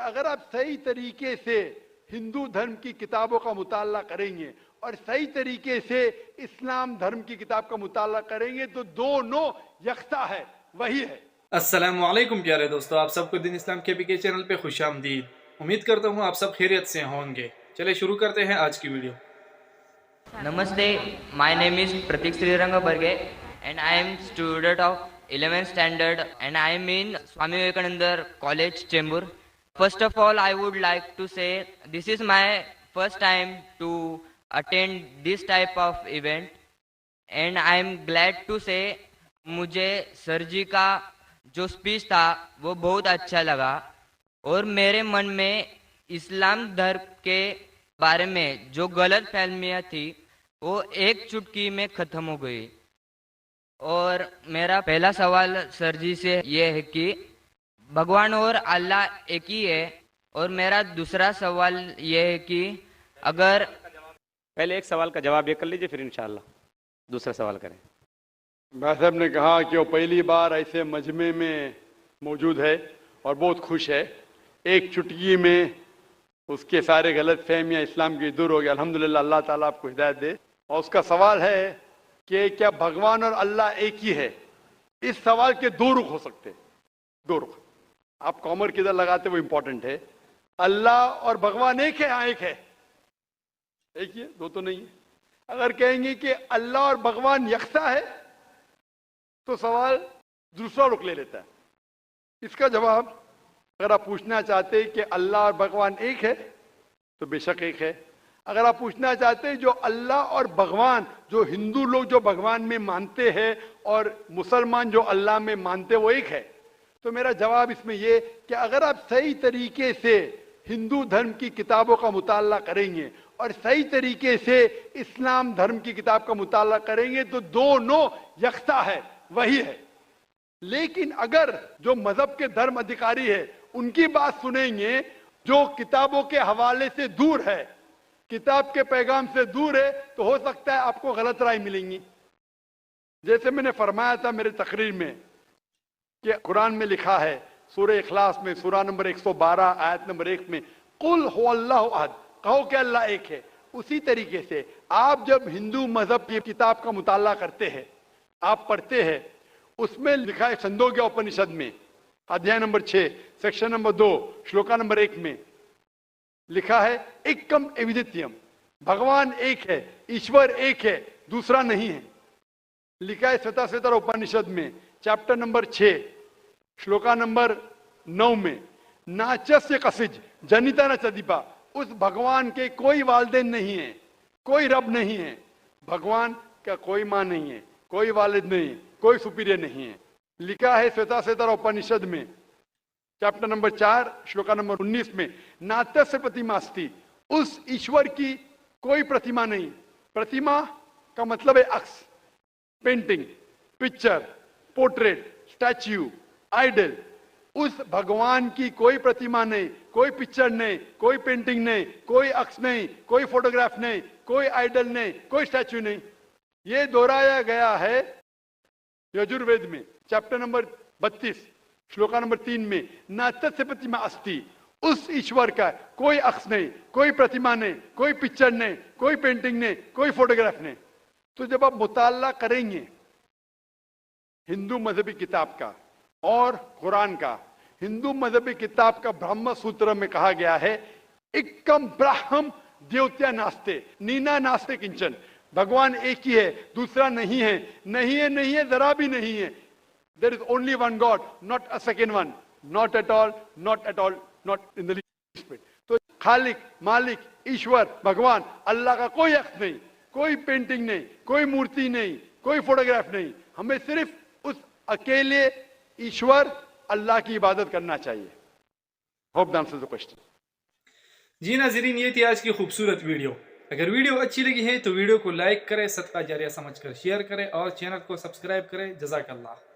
کہ اگر آپ صحیح طریقے سے ہندو دھرم کی کتابوں کا مطالعہ کریں گے اور صحیح طریقے سے اسلام دھرم کی کتاب کا مطالعہ کریں گے تو دونوں یکساں ہے، وہی ہے۔ السلام علیکم پیارے دوستو، آپ سب کو دین اسلام کے پی کے چینل پہ خوش آمدید۔ امید کرتا ہوں آپ سب خیریت سے ہوں گے۔ چلے شروع کرتے ہیں آج کی video. Namaste, my name is Pratik Sriranga Barge and I am student of 11th standard and I am in Swami Vivekananda College, Chembur. First of all, I would like to say this is my first time to attend this type of event and I am glad to say مجھے سر جی کا جو speech تھا وہ بہت اچھا لگا اور میرے من میں اسلام دھرم کے بارے میں جو غلط فہمیاں تھی وہ ایک چٹکی میں ختم ہو گئی۔ اور میرا پہلا سوال سر جی سے یہ ہے کہ بھگوان اور اللہ ایک ہی ہے، اور میرا دوسرا سوال یہ ہے کہ اگر پہلے ایک سوال کا جواب یہ کر لیجئے پھر انشاءاللہ دوسرا سوال کریں۔ بھائی صاحب نے کہا کہ وہ پہلی بار ایسے مجمع میں موجود ہے اور بہت خوش ہے، ایک چٹکی میں اس کے سارے غلط فہمیاں اسلام کی دور ہو گئی۔ الحمدللہ، اللہ تعالیٰ آپ کو ہدایت دے۔ اور اس کا سوال ہے کہ کیا بھگوان اور اللہ ایک ہی ہے؟ اس سوال کے دو رخ ہو سکتے ہیں، دو رخ۔ آپ کامر کدھر لگاتے وہ امپورٹنٹ ہے۔ اللہ اور بھگوان ایک ہے؟ ہاں ایک ہے، ایک ہی ہے، دو تو نہیں ہے۔ اگر کہیں گے کہ اللہ اور بھگوان یکساں ہے تو سوال دوسرا رخ لے لیتا ہے۔ اس کا جواب اگر آپ پوچھنا چاہتے کہ اللہ اور بھگوان ایک ہے تو بے شک ایک ہے۔ اگر آپ پوچھنا چاہتے جو اللہ اور بھگوان، جو ہندو لوگ جو بھگوان میں مانتے ہیں اور مسلمان جو اللہ میں مانتے وہ ایک ہے، تو میرا جواب اس میں یہ کہ اگر آپ صحیح طریقے سے ہندو دھرم کی کتابوں کا مطالعہ کریں گے اور صحیح طریقے سے اسلام دھرم کی کتاب کا مطالعہ کریں گے تو دونوں یکساں ہے، وہی ہے۔ لیکن اگر جو مذہب کے دھرم ادھیکاری ہے ان کی بات سنیں گے، جو کتابوں کے حوالے سے دور ہے، کتاب کے پیغام سے دور ہے، تو ہو سکتا ہے آپ کو غلط رائے ملیں گی۔ جیسے میں نے فرمایا تھا میرے تقریر میں کہ قرآن میں لکھا ہے سورہ اخلاص میں سورہ نمبر 112 آیت نمبر 1 میں قل هو اللہ احد، کہو کہ اللہ ایک ہے۔ اسی طریقے سے آپ جب ہندو مذہب کی کتاب کا مطالعہ کرتے ہیں، آپ پڑھتے ہیں، اس میں لکھا ہے چھندوگیا اپنشد میں ادھیائے نمبر 6 سیکشن نمبر 2 شلوکا نمبر 1 میں لکھا ہے ایکم ایودتیم، بھگوان ایک ہے، ایشور ایک ہے، دوسرا نہیں ہے۔ لکھا ہے سوتا سوتر اپنشد میں چیپٹر نمبر 6 شلوکا نمبر 9 میں ناچس قصج جنیتا نہ چدیپا، اس بھگوان کے کوئی والدین نہیں ہیں، کوئی رب نہیں ہے، بھگوان کا کوئی ماں نہیں ہے، کوئی والد نہیں ہے، کوئی سپیریئر نہیں ہے۔ لکھا ہے سوتا سوتر اپنشد میں چیپٹر نمبر 4 شلوکا نمبر 19 میں ناتس پرتیما استی، اس ایشور کی کوئی پرتیما نہیں۔ پرتیما کا مطلب ہے عکس، painting, picture, portrait, statue, idol. اس بھگوان کی کوئی پرتیما نہیں، کوئی پکچر نہیں، کوئی پینٹنگ نہیں، کوئی عکس نہیں، کوئی فوٹوگراف نہیں، کوئی آئیڈل نہیں، کوئی اسٹیچو نہیں۔ یہ دہرایا گیا ہے یجوروید میں چیپٹر نمبر 32 شلوکا نمبر 3 میں ناتس پرتیما استی، اس ایشور کا کوئی عکس نہیں، کوئی پرتیما نہیں، کوئی پکچر نہیں، کوئی پینٹنگ نہیں، کوئی فوٹوگراف نہیں۔ تو جب آپ مطالعہ کریں گے ہندو مذہبی کتاب کا اور قرآن کا، ہندو مذہبی کتاب کا برہم سوتر میں کہا گیا ہے ایکم براہم دیوتیا ناستے نینا ناستے کنچن، بھگوان ایک ہی ہے، دوسرا نہیں ہے، نہیں ہے، نہیں ہے، ذرا بھی نہیں ہے۔ There is only one God, not a second one, not at all, not at all, not in the least bit. تو خالق، مالک، ایشور، بھگوان، اللہ کا کوئی عکس نہیں، کوئی پینٹنگ نہیں، کوئی مورتی نہیں، کوئی فوٹوگراف نہیں۔ ہمیں صرف اس اکیلے ایشور اللہ کی عبادت کرنا چاہیے۔ Hope that answers the question. جی ناظرین، یہ تھی آج کی خوبصورت ویڈیو۔ اگر ویڈیو اچھی لگی ہے تو ویڈیو کو لائک کریں، صدقہ جاریہ سمجھ کر شیئر کریں اور چینل کو سبسکرائب کریں۔ جزاک اللہ۔